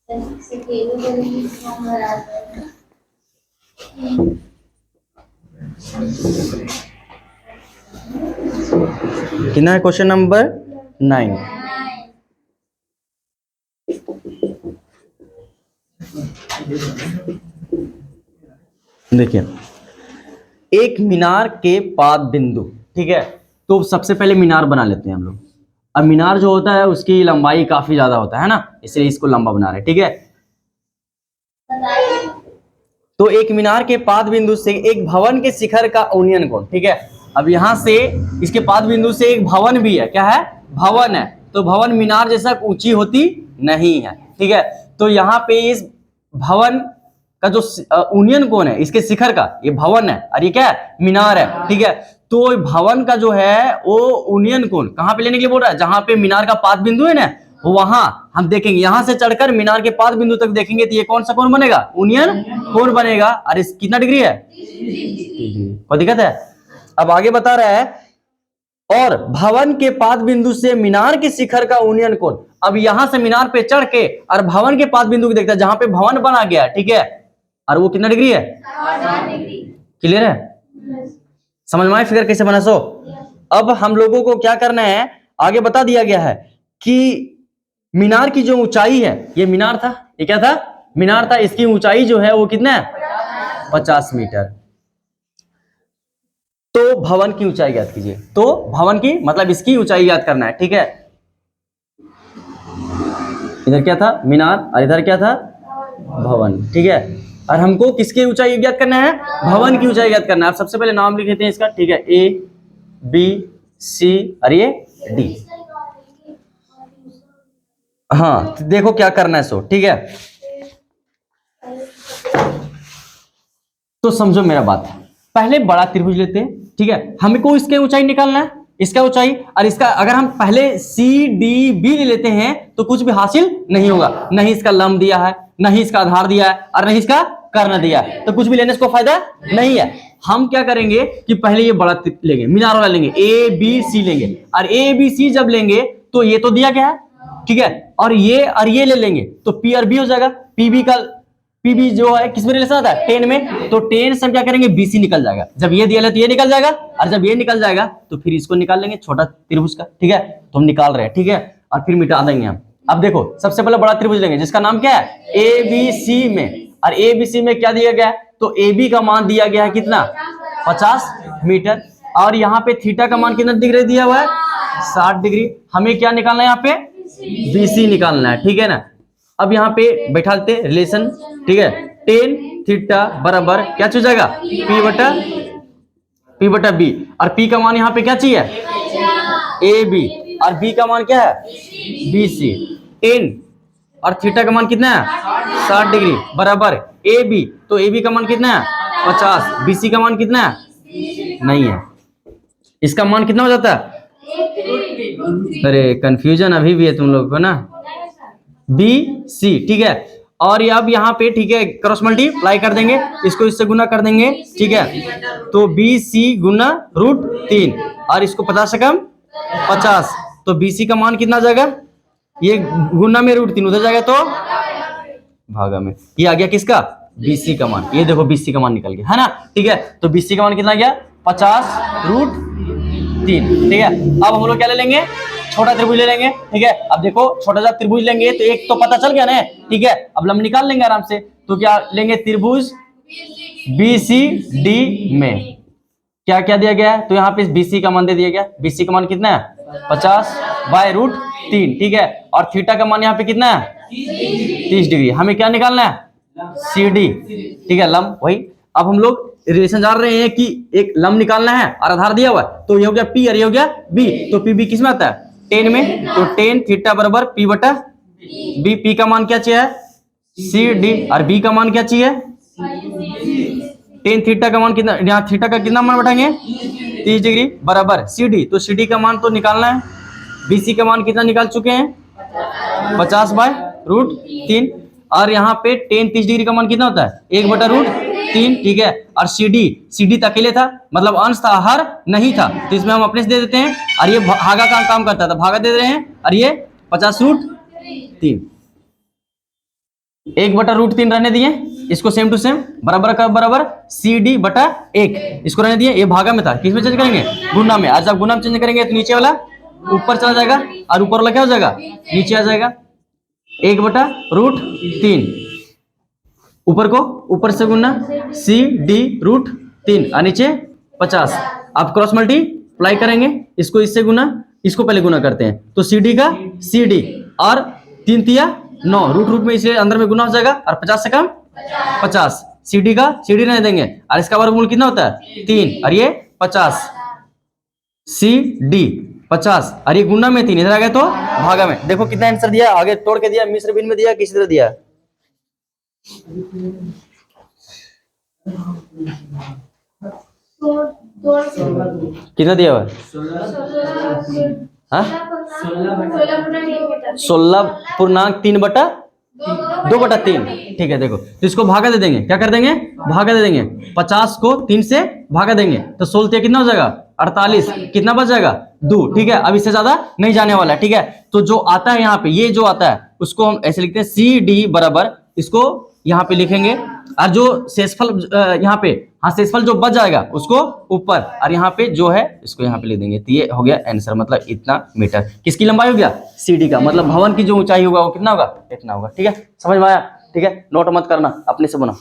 कितना है question number 9। देखिए, एक मीनार के पाद बिंदु, ठीक है। तो सबसे पहले मीनार बना लेते हैं हम लोग। अब मीनार जो होता है उसकी लंबाई काफी ज्यादा होता है ना, इसलिए इसको लंबा बना रहे हैं, ठीक है। तो एक मीनार के पाद बिंदु से एक भवन के शिखर का उन्नयन कोण, ठीक है। अब यहां से इसके पाद बिंदु से एक भवन भी है, क्या है, भवन है। तो भवन मीनार जैसा ऊंची होती नहीं है, ठीक है। तो यहाँ पे इस भवन का जो उन्नयन कोण है, इसके शिखर का, ये भवन है और ये क्या है, मीनार है, ठीक है। तो भवन का जो है वो उन्नयन कोण कहां पे लेने के लिए बोल रहा है, जहां पे मीनार का पाद बिंदु है ना, वहां हम देखेंगे, यहां से चढ़कर मीनार के पाद बिंदु तक देखेंगे तो ये कौन सा कोण बनेगा, उन्नयन कोण बनेगा। और इस कितना डिग्री है, कोई दिक्कत है। अब आगे बता रहा है, और भवन के पाद बिंदु से मीनार के शिखर का उन्नयन कोण। अब यहां से मीनार पे चढ़ के और भवन के पाद बिंदु को देखता है जहां पे भवन बना गया, ठीक है, और वो कितना डिग्री है, क्लियर है, समझ में आए फिगर कैसे बना। सो अब हम लोगों को क्या करना है, आगे बता दिया गया है कि मीनार की जो ऊंचाई है, ये मीनार था, ये क्या था, मीनार था, इसकी ऊंचाई जो है वो कितना है, 50 मीटर। तो भवन की ऊंचाई याद कीजिए, तो भवन की मतलब इसकी ऊंचाई याद करना है, ठीक है। इधर क्या था, मीनार, और इधर क्या था, भवन, ठीक है। और हमको किसकी ऊंचाई ज्ञात करना है, भवन की ऊंचाई ज्ञात करना है। आप सबसे पहले नाम लिख लेते हैं इसका, ठीक है, ए बी सी और ये डी। हाँ, तो देखो क्या करना है, सो ठीक है। तो समझो मेरा बात, पहले बड़ा त्रिभुज लेते हैं, ठीक है। हमको इसके ऊंचाई निकालना है, इसका ऊंचाई, और इसका अगर हम पहले सी डी बी ले लेते हैं तो कुछ भी हासिल नहीं होगा, नहीं इसका लंब दिया है, नहीं इसका आधार दिया है, और नहीं इसका कर्ण दिया है, तो कुछ भी लेने से कोई फायदा नहीं है। हम क्या करेंगे कि पहले ये बड़ा लेंगे, मीनार वाला लेंगे, ए बी सी लेंगे, और ए बी सी जब लेंगे तो ये तो दिया गया है, ठीक है, और ये ले लेंगे तो पी और बी हो जाएगा। पीबी का पीबी जो है किस में रिलेशन आता है, 10 में, तो 10 से हम क्या करेंगे, बीसी निकल जाएगा। जब ये दिया है तो ये निकल जाएगा, और जब ये निकल जाएगा तो फिर इसको निकाल लेंगे, छोटा त्रिभुज का, ठीक है। तो हम निकाल रहे हैं, ठीक है, और फिर मिटा देंगे हम। अब देखो, सबसे पहले बड़ा त्रिभुज लेंगे जिसका नाम क्या है, ए बी सी में, और ए बी सी में क्या दिया गया है, तो ए बी का मान दिया गया है कितना, 50 मीटर, और यहाँ पे थीटा का मान कितना डिग्री दिया हुआ है, 60 डिग्री। हमें क्या निकालना है, यहाँ पे बीसी निकालना है, ठीक है ना। अब यहाँ पे बैठा लेते रिलेशन, ठीक है, टेन थीटा बराबर क्या हो जाएगा, पी बटा बी, और पी का मान यहाँ पे क्या चाहिए, ए बी, और बी का मान क्या है, बी सी। 10 और थीटा का मान कितना है, 60 डिग्री बराबर ए बी, तो ए बी का मान कितना है, 50, बी सी का मान कितना है, नहीं है, इसका मान कितना हो जाता है, अरे कंफ्यूजन अभी भी है तुम लोगों को ना, बी सी, ठीक है। और ये अब यहाँ पे, ठीक है, क्रॉस मल्टीप्लाई कर देंगे, इसको इससे गुना कर देंगे, ठीक है, तो बी सी गुना √3, और इसको 50 से कम 50, तो बी सी का मान कितना जाएगा, ये गुना में √3 उधर जाएगा तो भागा में, ये आ गया किसका, बीसी का मान। ये देखो बीसी का मान निकल गया है ना, ठीक है। तो बीसी का मान कितना गया, 50√3, ठीक है। अब हम लोग क्या ले लेंगे, छोटा त्रिभुज ले लेंगे, ठीक है। अब देखो छोटा सा त्रिभुज लेंगे तो एक तो पता चल गया ना, ठीक है। अब लंब निकाल लेंगे आराम से, तो क्या लेंगे, त्रिभुज बी सी डी में क्या क्या दिया गया है, तो यहाँ पे बीसी का मान दे दिया गया, बीसी का मान कितना है, 50/√3, ठीक है। और थीटा का मान यहाँ पे कितना है, 30 डिग्री। हमें क्या निकालना है, सी डी, ठीक है, लंब वही। अब हम लोग रिलेशन जान रहे हैं कि एक लंब निकालना है और आधार दिया हुआ है, तो ये हो गया पी और ये हो गया बी, तो पी बी किस में आता है, 10 में, तो 10 थीटा बराबर पी बटा बी। पी का मान क्या चाहिए, सी डी, और बी का मान क्या चाहिए, 10 थीटा का मान कितना, यहाँ थीटा का कितना मान बैठाएंगे, 30 डिग्री बराबर सी डी, तो सी डी का मान तो निकालना है। बी सी का मान कितना निकाल चुके हैं, 50/√3, और यहाँ पे 10 30 डिग्री का मान कितना होता है, 1/√3, ठीक है। और सी डी तो अकेले था, मतलब अंश था, हर नहीं था, तो इसमें हम अपने से दे देते हैं, और ये भागा का काम करता था, भागा दे रहे हैं, और ये 50√3। 1/√3 रहने दिए, इसको सेम टू सेम बराबर का बराबर CD/1 इसको रहने दिए। ये भागा में था, किस में चेंज करेंगे? गुना में। आज जब गुना में चेंज करेंगे तो नीचे वाला ऊपर चला जाएगा और ऊपर वाला क्या हो जाएगा? नीचे आ जाएगा। 1/√3 ऊपर को ऊपर से गुना CD√3 और नीचे 50। आप क्रॉस मल्टीप्लाई करेंगे, इसको इससे गुना, इसको पहले गुना करते हैं तो CD का CD और 3 तिया 9 रूट में इसे अंदर में गुना हो जाएगा और 50 से कम 50। CD का CD रहने देंगे और इसका वर्गमूल कितना होता है? 3 और ये 50। CD 50 और ये गुना में 3 इधर आ गया तो भागा में। देखो कितना आंसर दिया, आगे तोड़ के दिया, मिश्र भिन्न में दिया, किसी तरह दिया। कितना दिया हुआ? 16.3/2/3। ठीक है, देखो तो इसको भागा दे देंगे, क्या कर देंगे? भागा दे देंगे। 50 को 3 से भागा देंगे तो 16 कितना हो जाएगा? 48। कितना बच जाएगा? 2। ठीक है, अब इससे ज्यादा नहीं जाने वाला है। ठीक है, तो जो आता है यहाँ पे, ये जो आता है उसको हम ऐसे लिखते हैं CD बराबर, इसको यहाँ पे लिखेंगे और जो शेषफल यहाँ पे, हाँ शेषफल जो बच जाएगा उसको ऊपर और यहाँ पे जो है इसको यहाँ पे लिख देंगे। तो ये हो गया आंसर, मतलब इतना मीटर। किसकी लंबाई हो गया? CD का। मतलब भवन की जो ऊंचाई होगा वो कितना होगा? इतना होगा। ठीक है, समझ में आया? ठीक है, नोट मत करना, अपने से बना।